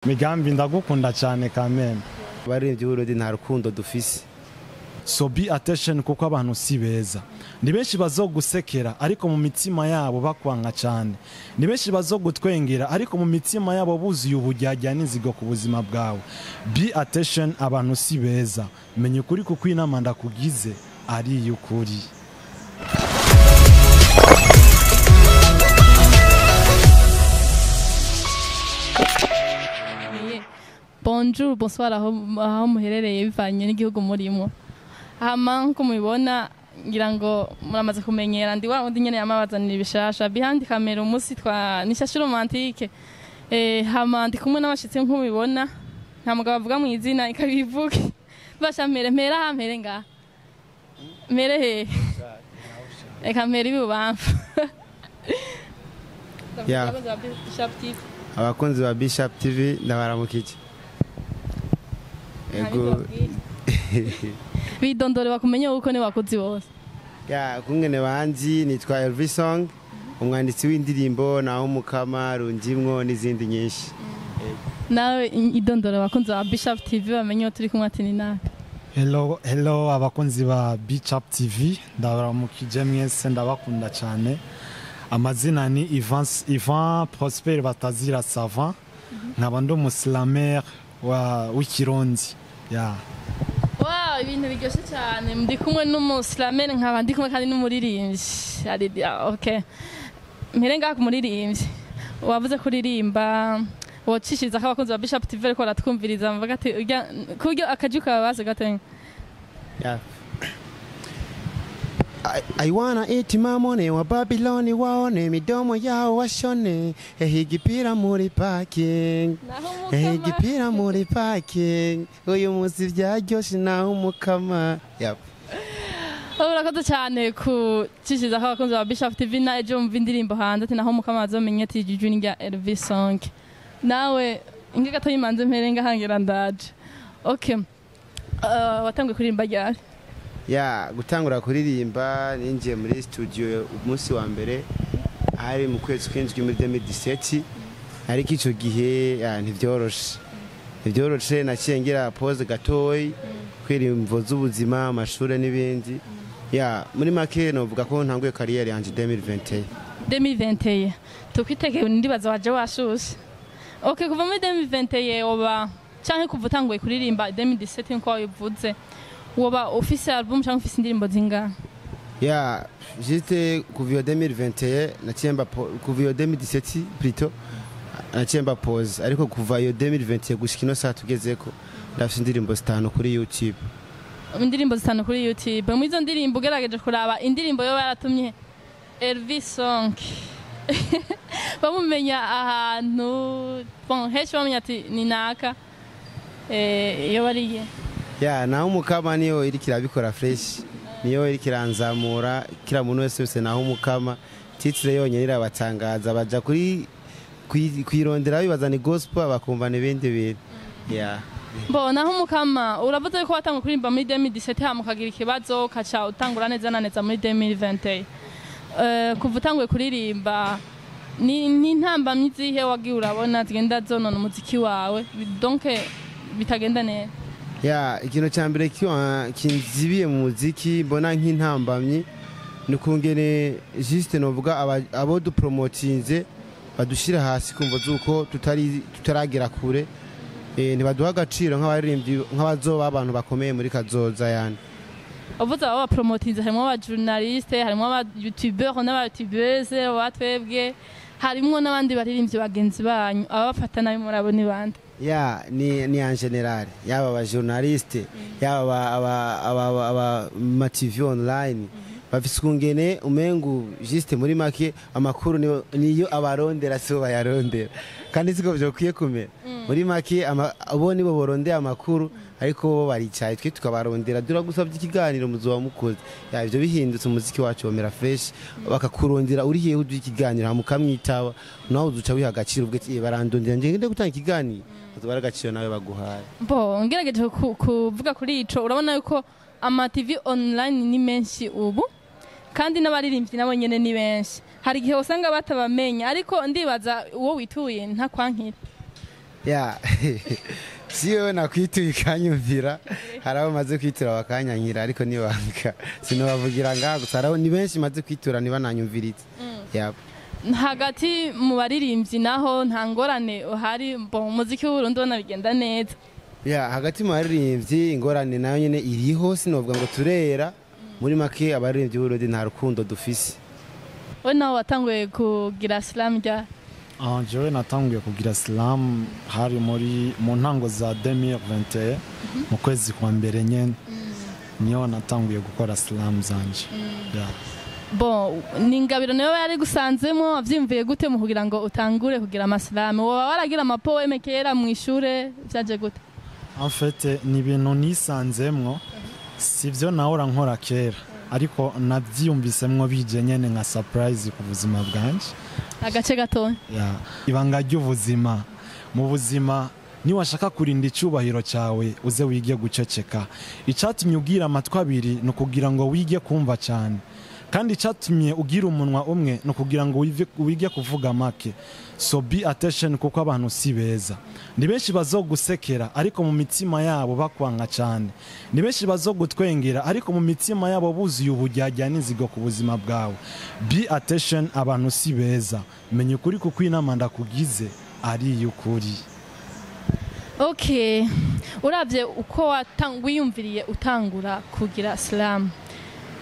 Migambi ndagukunda cyane kameme. Abaririmvyi b'Uburundi nta rukundo dufise. So be attention kuko abantu si beza. Ni benshi bazogusekera ariko mu mitima yabo bakwanga cyane. Ni benshi bazogutwengera ariko mu mitima yabo buzuye ubujyajya n'inzigo ku buzima bwawe. Be attention abantu si beza. Menye ukuri kuko inama ndakugize ari ukuri. Bonjour, bonsoir aho muherereye bivanye n'igihugu murimo. Hama nko mubibona ngira ngo muramaze kumenyera ndi wa undi nyene yamabazanira bishasha behind camera umusi twa nishasha romantique. Hama ndi kumwe n'abashitsi nko mubibona nta mugabo avuga mu izina ikabivuga. Basha mpera hampere nga. Mere he. Eka mpere bibamfa. Ya. Abakunzi ba BE CHAP TV ndabaramukije. Ego bidondore bakumenye uko ne bakozi bose. Ya kungene banzi nitwa Elvis Song umwanditsi w'indirimbo naho mukama runjimwo n'izindi nyinshi. Nawe idondore bakunzi ba BE CHAP TV bamenye turi kumwe ati ni naka. Hello abakunzi ba BE CHAP TV ndabaramukije mwese ndabakunda cyane. Amazina ni Ivan Prosper Batazira Savant nkaba ndo abaslammeur w'ikirundi. Ya. Wow, ibintu biryoshe cyane. Ndi kumwe n'umuslammeur nkaba ndi kumwe kandi n'umuririmbyi. Okay. Mpirenga ku muririmbyi. Wavuze kuririmba wocishiriza ko abakunzi ba BE CHAP TV ko ratwumviriza mvuga ati kuryo akajuka babaze gatenga. Ya. I wanna eat mamone wa Babyloni waone midomo yao washone ehigipira muri parking ehigipira muri parking uyu musi vyaryoshe naho mukama. Yep. Urakoze cyane ku cishiza ko abakunzi ba BE CHAP TV na ejo mva indirimbo hanze ati naho mukama azomenye ati jujuni rya Elvis Song. Nawe inge gato yimanze mperenga hangira ndaje. Okay. Watangwe kuririmba ryari? Ya gutangura kuririmba ninjiye muri studio umunsi wa mbere hari mu kwezi kw'indwi muri 2017 ariko ico gihe ntivyoroshe nacengira pause gatoyi kwirimvo z'ubuzima amashure n'ibindi. Ya muri make novuga ko ntanguye career yanje 2021 tukwitege ndibaza waje washushe. Okay, kuva muri 2021 oba canke kuva utanguye kuririmba 2017 nko wabivuze woba official album cyangwa official indirimbo zinga? Ya juste kuva 2021 naciemba kuva 2017 plutôt naciemba pause ariko kuva 2021 gushikino saa tugezeko ndafite indirimbo 5 kuri YouTube. Indirimbo 5 kuri YouTube. Mu izo ndirimbo gerageje kuraba indirimbo yo baratumye Elvis Song. Bamumenya ahantu bon hecho bamenya ati ni naka iyo bariye. Ya naho mukama niyo iri kirabikora fresh niyo iri kiranzamura kira muntu wese naho mukama titre yonyene irabatangaza baja kuri kuyirodera bibazana gospel bakumva n'ibindi bintu. Ya bo naho mukama uravuze ko watanga kurimba muri 2017 hamukagira ikibazo kaca utangura neza na neza muri 2020. Kuva utanguye kuririmba ni ntambamye zihe wagiye urabona zigenda zonona umuziki wawe donc bitagenda neza? Ya ikintu cyambere kinzibiye mu muziki mbona nk'intambamye nikungene juste novuga abo du promotinze badushira hasi kumva zuko tutaragera kure ntibaduha agaciro nk'abaririmbyi nk'abazoba abantu bakomeye muri kazoza yani. Uvuze aba promotinze harimo aba journaliste harimo aba youtubeurs n'aba youtubeuse batwebwe harimo n'abandi baririmbyi bagenzi banyu abafata nabi murabona bande? Ya ni en general yaba aba journaliste yaba aba TV online bafise kungene umengu juste muri make amakuru niyo abarondera so bayarondera kandi siko byo kwiye kumera muri make abo nibo borondera amakuru ariko bo baricaye twe tukabarondera duragusabye ikiganiro muzoba mukoze. Ya ivyo bihindutse umuziki wacu womera fresh bakakurondera uri hehe uje ikiganiro hamukamwitaba nawe uzuca wiha agaciro ubwe barandondera ngende gutanga ikiganiro uzobara agaciro nawe baguhaye. Bo ngerageje kuvuga kuri ico urabona yuko ama TV online ni menshi ubu kandi n'abaririmbyi nabo nyene ni benshi hari igihe usanga batabamenya ariko ndibaza uwo wituye nta kwankira. ya siyo nakwituye ikanyumvira hari abo maze kwitura bakanyanyira ariko nibanga sinobavugira ngaho gusa hari ni benshi maze kwitura niba nanyumviritse yabo hagati mu baririmbyi naho nta ngorane uhari umuziki w'Uburundi ubona bigenda neza ya hagati mu baririmbyi ingorane nayo nyene iriho sinovuga ngo turera muri make abaririmbyi b'Uburundi nta rukundo dufise. we nawe watanguye kugira slam rya jewe natanguye kugira slam hari mu ntango za 2021 mu kwezi kwa mbere nyene niyo natanguye gukora slam zanje bon ni ingabiro nayo yari gusanzemo avyimviye gute mu kugira ngo utangure kugira amaslam woba waragira amapoeme kera mu ishure vyaje gute? En fait ni ibintu nisanzemwo sivyo nahora nkora kera ariko navyiyumvisemwo bije nyene nka surprise ku buzima bwanje agace gatoya ibanga ry'ubuzima mu buzima ni washaka kurinda icubahiro cyawe uze wige guceceka icatumye ugira amatwi abiri no kugira ngo wige kumva cyane kandi icatumye ugira umunwa umwe no kugira ngo wige kuvuga make so be attention kuko abantu si beza ni benshi bazogusekera ariko mu mitima yabo bakwanga cyane ni benshi bazogutwengera ariko mu mitima yabo buzuye ubujyajya n'inzigo ku buzima bwawe be attention abantu si beza menya ukuri kuko inama ndakugize ari ukuri. Okay uravye uko wiyumviriye utangura kugira slam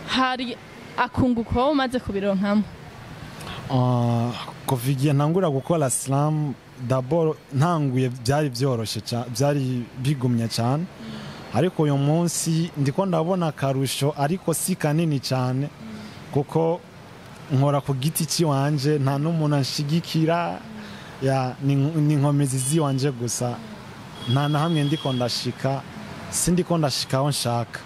hari akunguko umaze kubironkamo? Kuva igihe ntangura gukora slam d'abord ntanguye byari byoroshe byari bigumye cyane ariko uyu munsi ndiko ndabona akarusho ariko si kanini cyane kuko nkora ku giti ciwanje nta n'umuntu anshigikira ni nkomezi ziwanje gusa nta na hamwe ndiko ndashika sindiko ndashika aho nshaka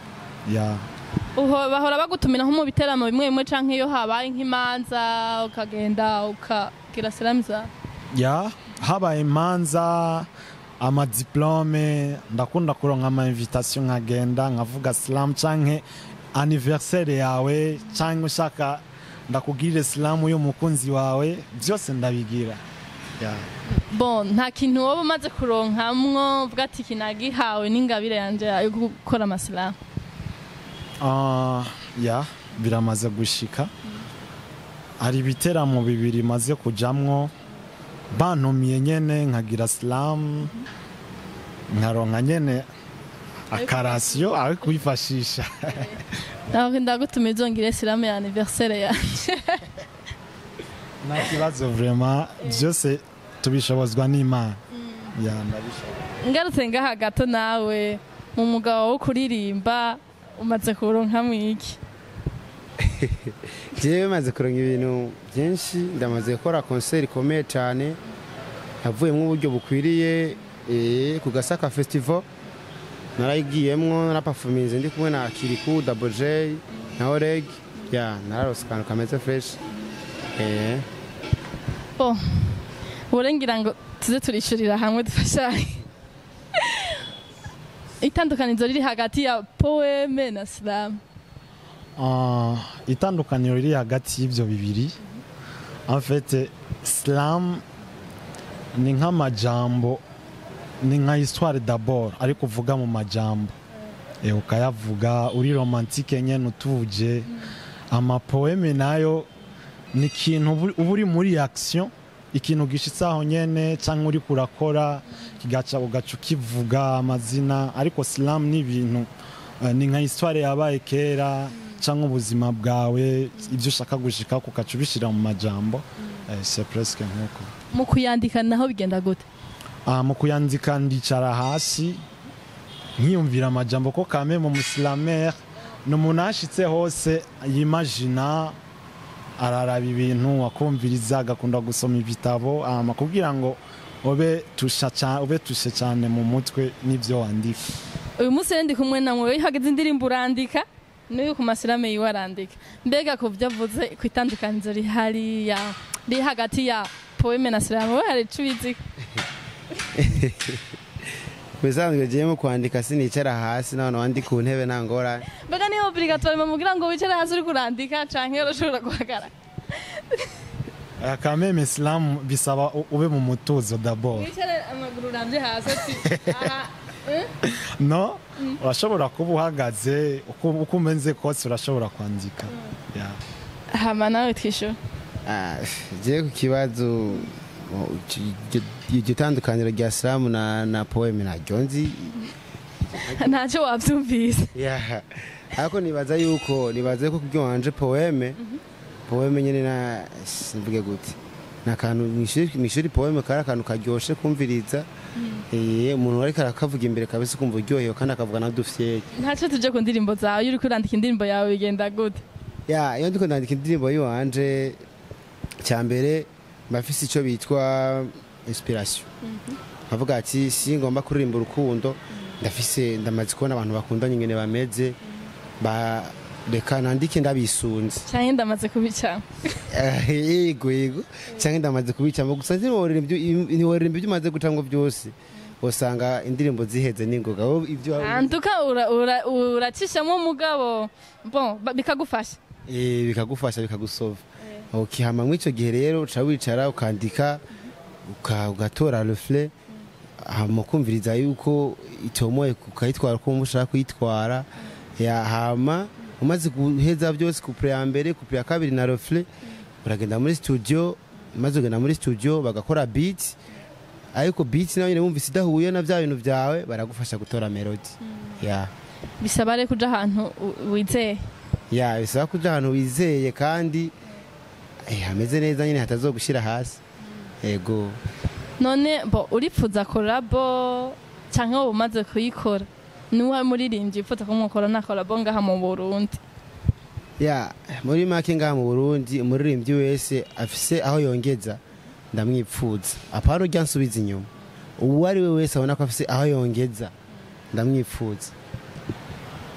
bahora bagutumira nko mu biteramo bimwe bimwe canke iyo habaye nk'imanza ukagenda ukagira slam za habaye imanza amadiplome ndakunda kuronka ama invitation nkagenda nkavuga slam canke anniversaire yawe canke ushaka ndakugirire slam y'umukunzi wawe byose ndabigira. Bon nta kintu wowe umaze kuronkamwo uvuga ati kinagihawe n'ingabire yanje yo gukora amaslam? Biramaze gushika hari ibiteramo bibiri maze kujamwo bantumiye nyene nkagira slam nkaronka nyene akarasiyo aho kwifashisha ndagutumiye uzongire slam ya anniversaire yanje nta kibazo vraiment byose tubishobozwa n'Imana. Ngarutse ngaha gato nawe mu mugabo wo kuririmba umaze kuronkamwo iki? jewe maze kuronka ibintu byinshi ndamaze gukora concert ikomeye cyane havuyemo uburyo bukwiriye ku Gasaka Festival narayigiyemwo na performance ndi kumwe na Icarico Double J na Oreg nararose kantu kameze fresh urengira ngo tuze turishurira hamwe dufashanye itandukanizo riri hagati ya poeme na slam? Itandukaniro riri hagati y'ibyo bibiri en fait slam ni nk'amajambo ni nka histoire d'abord ariko uvuga mu majambo ukayavuga uri romantique nyene utuje amapoeme nayo ni ikintu uba uri muri action ikintu gishitsaho nyene canke uri kurakora kigaca ugaca ukivuga amazina ariko slam ni ibintu ni nka histoire yabaye kera canke ubuzima bwawe ibyo ushaka gushika kugaca ubishira mu majambo c'est presque nkuko. Mu kuyandika naho bigenda gute? Mu kuyandika ndicara hasi nkiyumvira amajambo ko kame mu abaslammeur n'umuntu ashitse hose yimagina araraba ibintu akumviriza agakunda gusoma ibitabo kugira ngo ube tushe cyane mu mutwe n'ibyo wandika. Uyu munsi ndi kumwe namwe hageze indirimbo urandika n'uyu ku maslammeur yiwe arandika mbega ku byo avuze ku itandukanizo rihari riri hagati ya poeme na slam we hari cubizi? Bisanzwe je mu kwandika sinicara hasi none wandi ku ntebe nangora mbega ni obligatoire mu kugira ngo wicare hasi uri kurandika canke urashobora guhagara? akameme Islam bisaba ube mu mutuzo d'abord. Wicare amaguru urambye hasi ati aha No, urashobora kuba uhagaze uko umenze kose urashobora kwandika. Yeah. hama nawe twishyura je ku kibazo iryo tandukaniro rya Islam na poeme naryo nzi ntacyo wabyumvise. ariko nibaza ko kubyo wanje poeme nyene na simvuge gute nakantu mwishuri poeme kara kantu karyoshe kumviriza umuntu ariko arakavuga imbere kabisa kumva uryohewe kandi akavuga na dufye. ntacyo tuje ku ndirimbo zawe iyo uri kurandika indirimbo yawe bigenda gute? iyo ndiko ndandika indirimbo yiwanje cyambere mbafise ico bitwa inspiration. Avuga ati si ngomba kuririmba urukundo ndamaze kubona abantu bakundanye ngene bameze reka nandike ndabisunze cyangwa ndamaze kubicamo. yego cyangwa ndamaze kubicamo gusa ntiworirimba ibyo umaze gucamwo byose usanga indirimbo ziheze n'ingoga ibyo antuka uracishamo umugabo bon bikagufasha bikagusova. Hama mw'ico gihe rero uca wicara ukandika ugatora reflet hama kumviriza yuko itomoye ukayitwara uko ushaka kuyitwara. Hama umaze guheza byose couple ya mbere couple ya kabiri na reflet uragenda muri studio. Maze ugenda muri studio bagakora beat, ariko beat nayo wumvise idahuye na bya bintu byawe baragufasha gutora melody. Bisaba rero kuja ahantu wizeye. Bisaba kuja ahantu wizeye kandi hameze neza nyine hatazogushira hasi. Yego. None uripfuza collabo canke umaze kuyikora? Nuwa muririmbyi ipfuza kumukora na collabo ngaha mu Burundi? Muri make ngaha mu Burundi umuririmbyi wese afise aho yongeza ndamwipfuza. Aparo ryansubiza inyuma. Uwo ari we wese abona ko afise aho yongeza ndamwipfuza.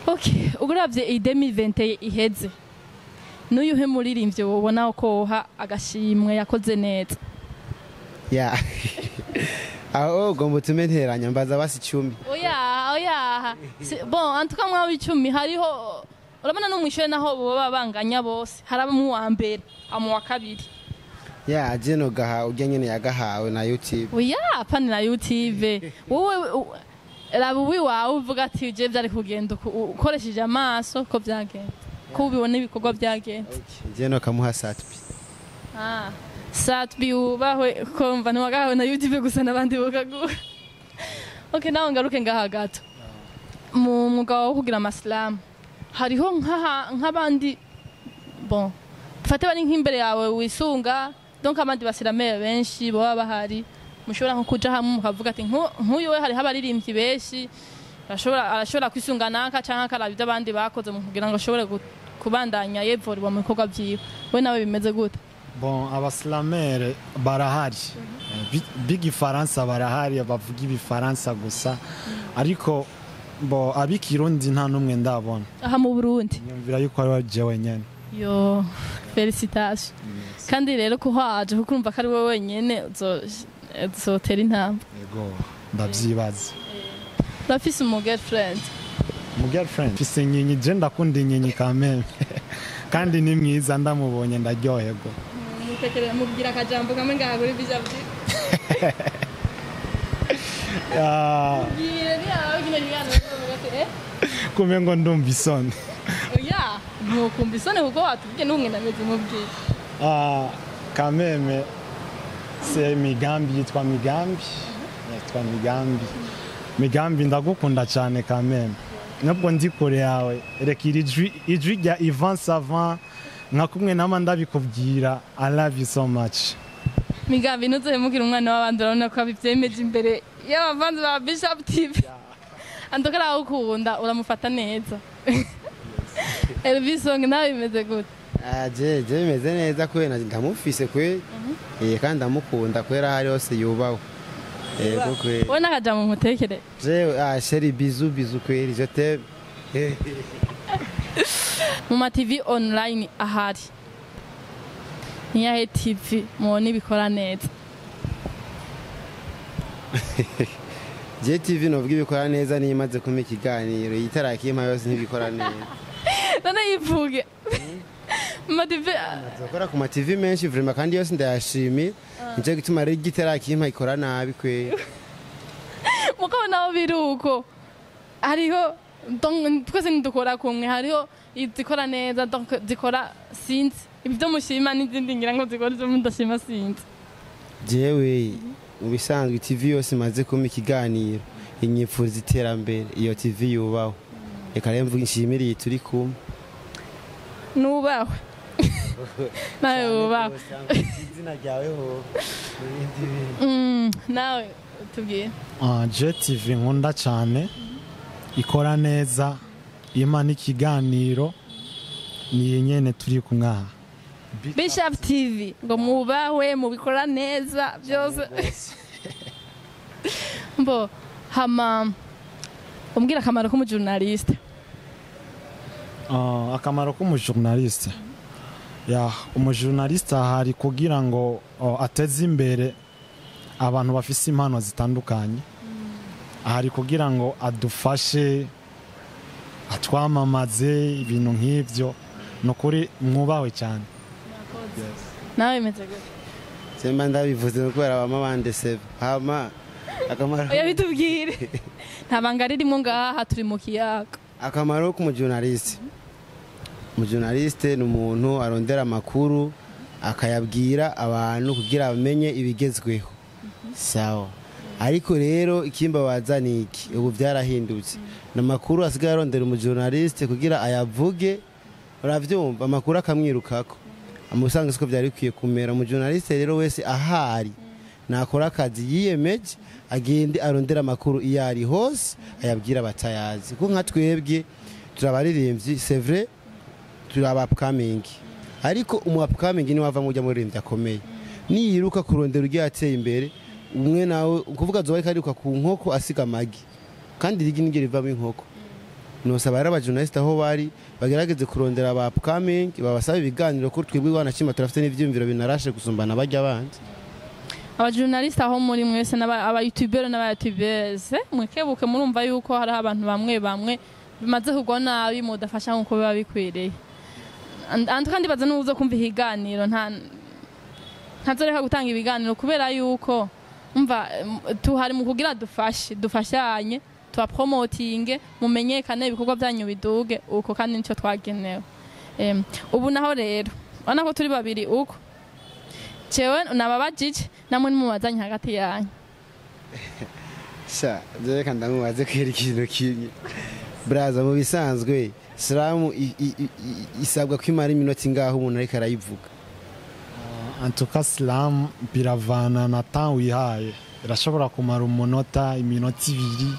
Okay, uguravye 2020 iheze. N'uyuhe muririmbyi wobona ko ha agashimwe yakoze neza? Aho gombo tumenteranya mbaza basi 10. Oya. Bon, antuka mwa 10 hariho urabona no mwishure naho baba banganya bose. Harabamo wa mbere, amu wa kabiri. Jeno gaha urya nyene yagahawe na YouTube. Pani na YouTube. Wowe rabuwi wawe uvuga ati je byari kugenda ukoresheje amaso ko byagenda. Ko ubibona ibikorwa byagenda. Jeno kamuha satbi. Satbi ubahwe kumva ntiwagahawe na YouTube gusa nabandi bokagura. Okay, nawe ngaruke ngaha gato. Mu mwuga wo kugira abaslammeur hariho nk'abandi bon fate bari nk'imbere yawe wisunga donc abandi baslammeur benshi baba bahari mushobora nko kuja hamwe mukavuga ati nk'uyu we hari abaririmbyi benshi arashobora kwisunga naka canke akaraba ibyo abandi bakoze mu kugira ngo ashobore kubandanya yevorwa mu bikorwa byiwe. We nawe bimeze gute? Bon, abaslammeur barahari. Big Faransa barahari bavuga ibifaransa gusa. Ariko abikirundi nta numwe ndabona. Aha mu Burundi. Nyumvira yuko ari jewe nyene. Yo, felicitation. Kandi rero ko haje kukumva ko ari wowe wenyene uzotera intambwe. Yego, ndavyibaza. Urafise umu girlfriend? Mfise nyinyi je ndakunda nyinyi kameme. Kandi ni mwiza ndamubonye ndaryoherwa. Mutekere mubwira akajambo kamwe ngaha kuri bijabyi. Kumengo ndumva isoni. Ntukumva isoni kuko watubwiye n'umwe ndameze mubwira. Kameme c'est Migambi yitwa Migambi. Migambi ndagukunda cyane kameme. Nubwo ndi kure yawe reka ijwi rya Ivan Savant nka kumwe nama ndabikubwira. I love you so much. Migambi ntuzohemukira umwana w'abandi urabona ko abivyemeje imbere y'abavanzi ba BE CHAP TV. Andokera aho ukunda uramufata neza. Elvis song nawe bimeze gute? Je bimeze neza kwe ndamufise kwe. Kandi ndamukunda kwera hari hose yubaho. Yego kwe. Wowe nakajambo mutekere? Je chérie bisous kwe je t'aime. Mu ma TV online ahari. Niyahe TV mubona ibikora neza? Je TV novuga ibikora neza ni imaze kuma ikiganiro yitarakimpa yose ntibikora neza. None yivuge. madive Zokora ku ma TV menshi vraiment kandi yose ndayashimira. Nico gituma rero igitera kimpa ikora nabi kwe. mugabo naho biruko hariho twese ntidukora kumwe hariho izikora neza donc zikora sinzi ibyo mushima n'izindi ngira ngo zikora ibyo mudashima sinzi. Jewe mu bisanzwe TV yose maze kuma ikiganiro inyifuza iterambere iyo TV yubaho. Reka rero mvuga nshimiriye turi kumwe. Nubaho. Nawe ubaho. Izina ryawe ho. Nawe tubwiye. Je TV nkunda cyane ikora neza ima n'ikiganiro ni nyene turi kumwa. BE CHAP TV ngo mubawe mubikora neza byose. Mbo hama umbwira akamaro k'umujournaliste. Akamaro k'umujournaliste ya umujournaliste ahari kugira ngo ateze imbere abantu bafise impano zitandukanye ahari kugira ngo adufashe atwamamaze ibintu nk'ivyo nukuri mwubawe cyane. Nawe meze gute? Semba ndabivuze no kubera bama bandeseva. Hama akamaro. Oya bitubwire. Ntabanga ririmo ngaha turi mu kiyaga. Akamaro k'umujournaliste. Umujournaliste ni umuntu arondera amakuru akayabwira abantu kugira bamenye ibigezweho. Sawa. Ariko rero ikimba wazani iki ubu byarahindutse. Namakuru asigaye arondera umujournaliste kugira ayavuge uravyumva amakuru akamwirukako. Amusanga siko byari kwiye kumera umujournaliste rero wese ahari nakora akazi yiyemeje agende arondera amakuru iyo ari hose ayabwira batayazi ko nka twebwe turabaririmvyi c'est vrai turaba upcoming ariko umu upcoming ni wava mu muri rimvyi akomeye niyiruka kurondera ugiye ateye imbere umwe nawe kuvuga zoba kariruka ku nkoko asiga amagi kandi rigi nigere riva inkoko nosaba rero abajournaliste aho bari bagerageze kurondera aba upcoming babasaba ibiganiro ko twebwe bana kima turafite n'ivyumviro binarashe gusumbana bajya abandi. Abajournaliste aho muri mwese n'aba YouTuber n'aba YouTubers mwekebuke murumva yuko hari abantu bamwe bimaze kugwa nabi mudafasha nkuko biba bikwiriye. Kandi baza n'uzo kumva ihiganiro ntazoreka gutanga ibiganiro kubera yuko umva tuhari mu kugira dufashanye tuba promoting mumenyekane ibikorwa byanyu biduge uko kandi nico twagenewe. Ubu naho rero bana ko turi babiri uko cewe nababajije namwe nimubazanye hagati yanyu. Sha reka ndamubaze kwera ikintu kimwe. Braza mu bisanzwe Islam isabwa kwimara iminota ingaho umuntu ariko arayivuga. En tout cas Islam biravana na temps wihaye irashobora kumara umunota iminota ibiri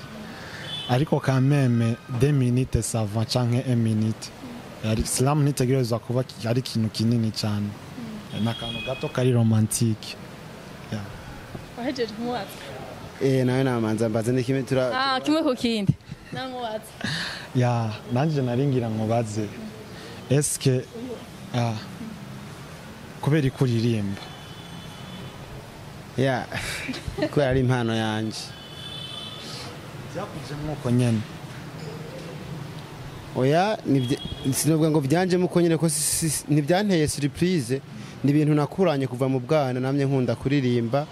ariko quand même 2 minutes ça va canke 1 minute. Islam nitegerezwa kuba ari ikintu kinini cyane nakantu gato kari romantique. Wahejeje kumubaza? Nawe namanza mbaze n'ikime kimwe ku kindi namubaza. Nanje naringira nkubaze eske kubera ikuririmba kubera ari impano yanje byakuje mwuko nyene. Oya sinubwo ngo byanje muko nyene ko ntibyanteye surprise ni ibintu nakuranye kuva mu bwana namye nkunda kuririmba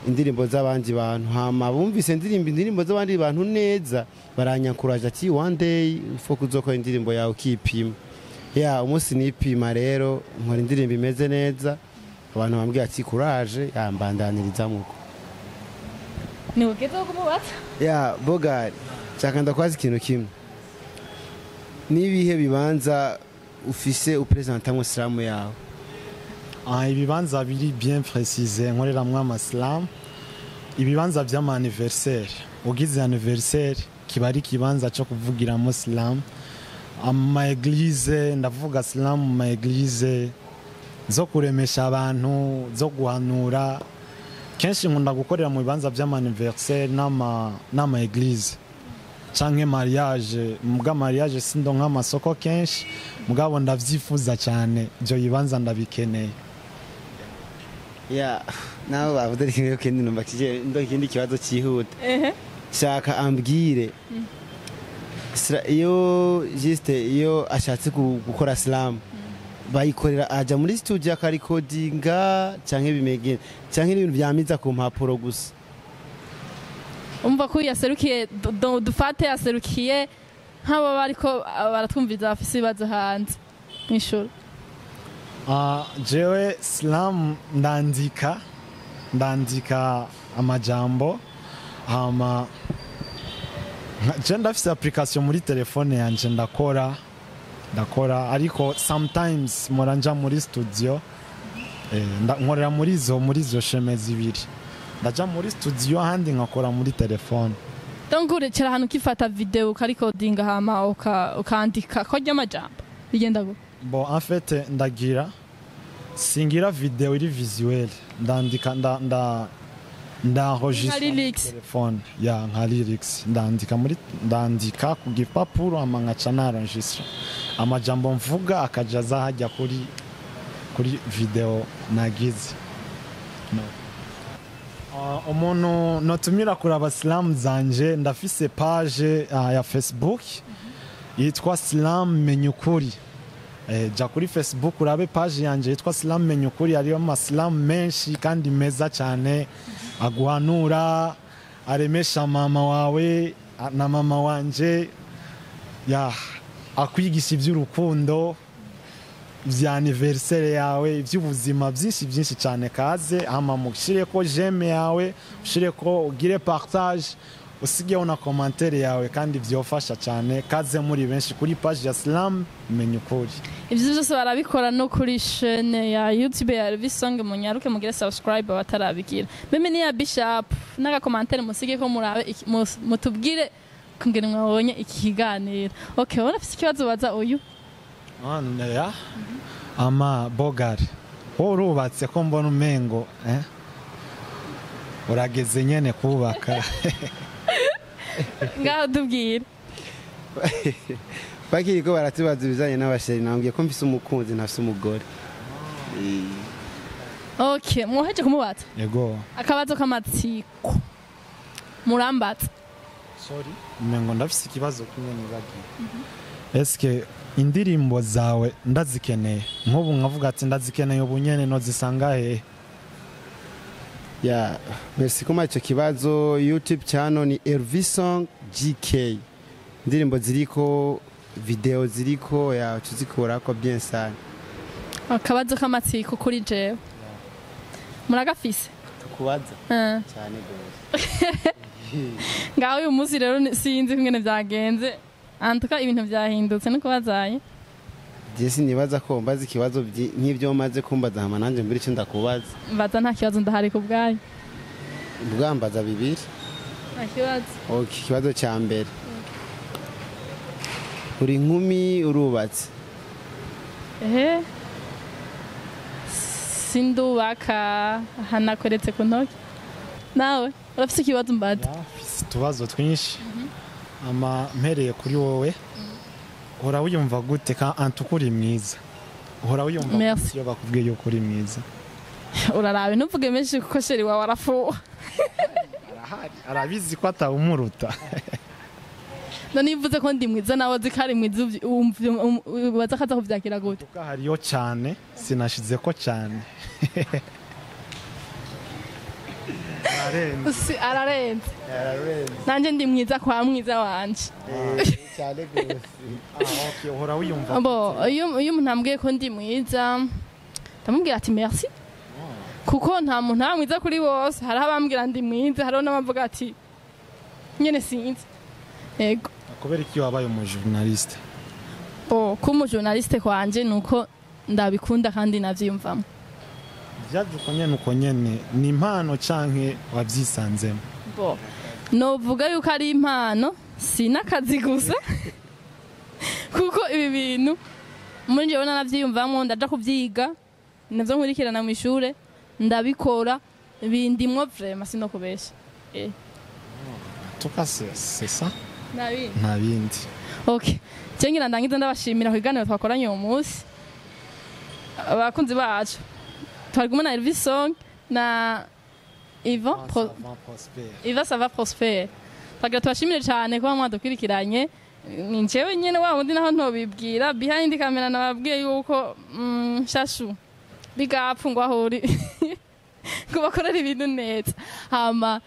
indirimbo z'abandi bantu hama bumvise indirimbo z'abandi bantu neza baranyakuraje ati one day fo kuzokora indirimbo yawe ukipima. Umunsi nipima rero nkora indirimbo imeze neza abantu bambwiye ati courage mbandaniriza muko. Ni ugeze kumubaza? Bogari cyaka ndakwaza ikintu kimwe. Nibihe bibanza ufise upresentamwe Islam yawe? Ibibanza biri bien précisé nkoreramwe amaslam. Ibibanza by'ama anniversaire ugize anniversaire kibari kibanza cyo kuvugiramo Islam. Ama eglise ndavuga Islam ma eglise zo kuremesha abantu zo guhanura kenshi nkunda gukorera mu bibanza by'ama anniversaire n'ama eglise canke mariage muga mariage sindo nk'amasoko kenshi mugabo ndavyifuza cyane byo bibanza ndabikeneye. nawe bavuze kimwe kindi numva kije ndo ikindi kibazo cyihuta. Shaka ambwire iyo juste iyo ashatse gukora Islam bayikorera aja muri studio akarikodinga canke bimegene canke ibintu vyamiza ku mpapuro gusa. umva ko yaserukiye dufate yaserukiye nk'abo bariko baratwumviza bafise ibibazo hanze mw'ishuri. jewe slam ndandika amajambo hama je ndafise application muri telefone yanje ndakora ariko sometimes moranja muri studio nkorera muri izo sheme zibiri ndaja muri studio handi nkakora muri telefone. donc urekera ahantu ukifata video ukarikodinga hama ukandika ko ry'amajambo bigenda go bon en fait singira video iri visuel ndandika ndaenregistre telefone ya nka lyrics ndandika ku gipapuro ama nkaca narenregistre amajambo mvuga akajaza hajya kuri video nagize. umuntu notumira kuri abaslammeur zanje ndafise page ya Facebook yitwa Kuri. Ja kuri Facebook urabe page yanje yitwa Kuri, ariyo amaslammeur menshi kandi meza cyane aguhanura aremesha mama wawe na mama wanje akwigisha iby'urukundo vya anniversaire yawe iby'ubuzima byinshi cyane kaze ama mushire ko j'aime yawe ushire ko ugire partage usige una commentaire yawe kandi byofasha cyane kaze muri benshi kuri page ya Kuri. Ibyo byose barabikora no kuri chaîne ya YouTube ya Elvisong munyaruke mugire subscribe batarabigira. Meme ni ya BE CHAP naga commentaire musige ko murabe mutubwire kungene mwabonye ikiganiro. Okay, urafise ikibazo baza uyu? Ya. Ama bogari. Urubatse ko mbona umengo urageze nyene kubaka. Ngaho tubwire. Bakiriko baratubaza ibizanye n'abasheri nambwiye ko mfise umukunzi ntafise umugore. Okay, muheje kumubaza? Yego. Akabazo k'amatsiko. Murambaza. Sorry. Umengo ndafise ikibazo kimwe nibagiye. Eske indirimbo zawe ndazikeneye nk'ubu nkavuga ati ndazikeneye ubunyene no zisanga he? Ya, merci kuma ico kibazo. YouTube channel ni Elvisong GK. Indirimbo ziriko, video ziriko, ya tuzikora ko bien sana. Akabazo k'amatsiko kuri jewe. Muragafise? Tukubaza. Cyane gose. Ngaho uyu munsi rero sinzi kungene byagenze. Antuka ibintu byahindutse no kubazaye. Jesi nibaza ko mbaza ikibazo nk'ibyo maze kumbaza hama nanje mbiri cyo ndakubaza. Mbaza nta kibazo ndahari ku bwayo. Bwambaza bibiri. Nta kibazo. Okay, kibazo cya mbere. Uri nkumi urubatse. Sindubaka hanakoretse ku ntoki. Nawe urafise ikibazo mbaza? Afise tubazo twinshi. Ama mpereye kuri wowe. Hora wiyumva gute ka antukuri mwiza? Hora wiyumva iyo bakubwiye yuko uri mwiza? Urarabe ntuvuge menshi kuko sheri wawe arafuha. Arabizi ko atawumuruta. None ivuze ko ndi mwiza nawe zikari mwiza baza kaza kuvyakira gute? Kuko hariyo cyane sinashize ko cyane. Ararenze. Nanje ndi mwiza kwa mwiza wanje. Cyane gose. Okay, uhora wiyumva. Iyo umuntu ambwiye ko ndi mwiza ndamubwira ati merci. Kuko nta muntu amwiza kuri bose, hari abambwira ndi mwiza, hari n'abavuga ati nyene sinzi. Yego. Kubera iki wabaye umu journaliste? Ko umu journaliste kwanje nuko ndabikunda kandi navyiyumvamo. Uko nyene ni impano canke wabyisanzemo? Novuga yuko ari impano sinakazi gusa kuko ibi bintu muri jewe nanavyiyumvamo ndaja kuvyiga navyo nkurikirana mu ishure ndabikora bindimwo vraiment sinokubesha. Tukase c'est ça? Nabindi. Okay. Cengira ndangiza ndabashimira ku kiganiro twakoranye uyu munsi. Abakunzi bacu twari kumwe na Elvisong na Iva ça va prospère. Twagira tubashimire cyane kuba mwadukurikiranye ni njyewe nyene wa wundi naho ntobibwira behind camera nababwiye yuko shashu bigapfungwa hori kubakorera ibintu neza hama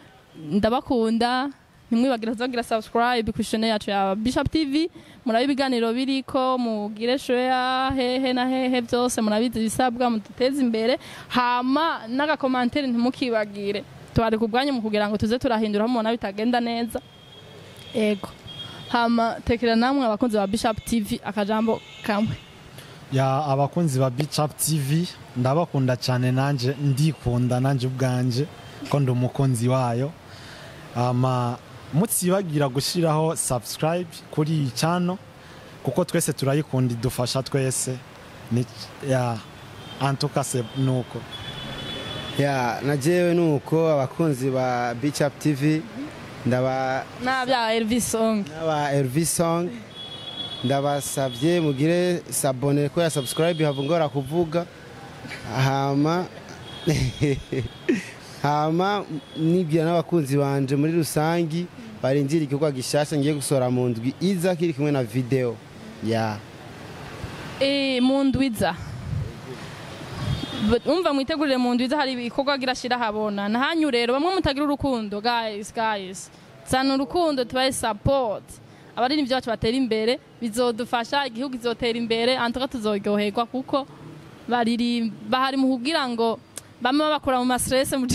ndabakunda ntimwibagire kuzogira subscribe ku channel yacu ya BE CHAP TV murabe ibiganiro biriko mugire share hehe na hehe byose murabizi bisabwa mututeze imbere hama n'agakomantere ntimukibagire twari kubwanyu mu kugira ngo tuze turahindura aho mubona bitagenda neza ego hama tekera namwe abakunzi ba BE CHAP TV akajambo kamwe ya abakunzi ba BE CHAP TV ndabakunda cyane nanje ndikunda nanje ubwanje ko ndi umukunzi wayo mutsibagira gushiraho subscribe kuri iyi channel kuko twese turayikunda idufasha twese ni ya antukase nuko ya najewe nuko abakunzi ba BE CHAP TV ndaba nabya Elvis song ndabasavye mugire sabone ko ya subscribe havungora kuvuga hama nibwira n'abakunzi banje muri rusangi barindira igikorwa gishasha ngiye gusora mu ndwi iza kiri kumwe na video ya mu ndwi iza umva mwitegurire mu ndwi iza hari ibikorwa girashira habona nahanyu rero bamwe mutagira urukundo guys sana urukundo tubaye support abaririmvyi bacu batera imbere bizodufasha igihugu izotera imbere antuka tuzoryoherwa kuko bahari mu kugira ngo bamwe babakura mu mastress mu